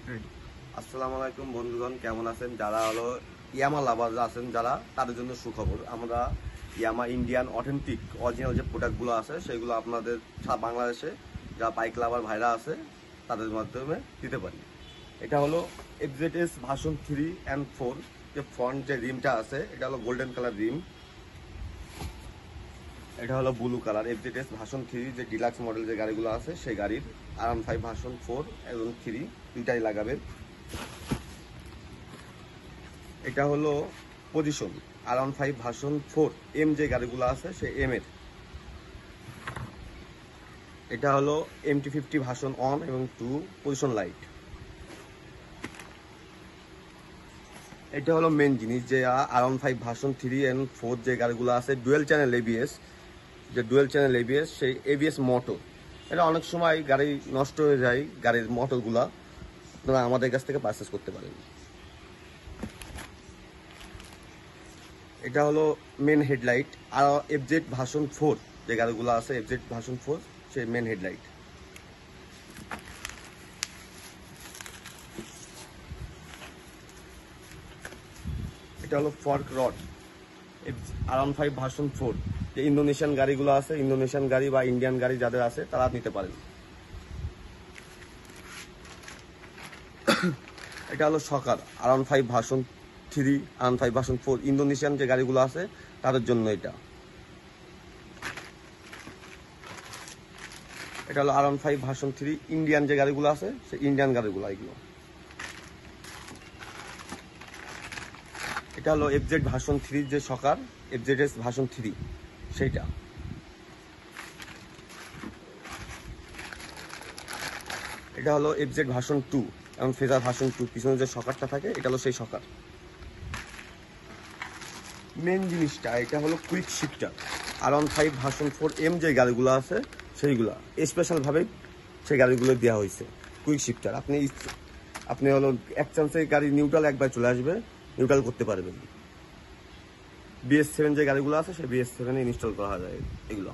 আসসালামু আলাইকুম বন্ধুগণ, কেমন আছেন? যারা হলো ইয়ামা লাভার আছেন যারা, তাদের জন্য সুখবর। আমরা ইয়ামা ইন্ডিয়ান অথেন্টিক অরিজিনাল যে প্রোডাক্টগুলো আছে সেগুলো আপনাদের বাংলাদেশে যারা বাইক লাভার ভাইরা আছে তাদের মাধ্যমে দিতে পারি। এটা হলো এফজেডএস ভার্সন 3 and 4 যে ফ্রন্ট যে রিমটা আছে এটা হলো গোল্ডেন কালার রিম, এটা হলো ব্লু কালার। এফজেডএস ভার্সন 3 যে ডিলাক্স মডেল যে গাড়িগুলো আছে সেই গাড়ির R15 ভার্সন 4 এবং 3 দুইটাই লাগাবেন। এটা হলো পজিশন R15 ভার্সন 4 এম যে গাড়িগুলো আছে সেই এম এর। এটা হলো MT50 ভার্সন 1 এবং 2 পজিশন লাইট। এটা হলো মেন জিনিস যে R15 ভার্সন 3 and 4 যে গাড়িগুলো আছে ডুয়েল চ্যানেল ABS, যে ডুয়েল চ্যানেল ABS সেই ABS মোটর। এটা অনেক সময় গাড়ি নষ্ট হয়ে যায়, গাড়ির মোটরগুলা আপনারা আমাদের কাছ থেকে পারচেস করতে পারেন। এটা হলো মেন হেডলাইট আর এফজেড ভার্সন 4 যে গাড়িগুলো আছে এফজেড ভার্সন 4 সেই মেন হেডলাইট। এটা হলো ফর্ক রড R15 ভার্সন 4 যে ইন্দোনেশিয়ান গাড়িগুলো আছে, ইন্দোনেশিয়ান গাড়ি বা ইন্ডিয়ান গাড়ি যাদের আছে তারা নিতে পারেন। এটা হলো সকার R15 version 3 R15 version 4 Indonesian যে গাড়িগুলো আছে তাদের জন্য এটা। এটা হলো R15 ভার্সন 3 ইন্ডিয়ান যে গাড়িগুলো আছে সেই ইন্ডিয়ান গাড়িগুলো এগুলো। এটা হলো এফজেড ভার্সন 3 যে সকার এফজেডএস ভার্সন 3 সেইটা। এটা হলো এফজেড ভার্সন 2 এবং ফেজার ভার্সন 2 পিছনে যে সকারটা থাকে এটা হলো সেই সকার। মেন জিনিসটা এটা হলো quick shifter R15 version 4 M যে গাড়িগুলো আছে সেইগুলা স্পেশালভাবে সেই গাড়িগুলো দেওয়া হয়েছে কুইক শিফটার। আপনি হলো এক চান্সে গাড়ি নিউট্রাল একবার চলে আসবে, নিউট্রাল করতে পারবেন। BS7 যে গাড়িগুলো আছে সেই BS7 ইনস্টল করা যায় এগুলো।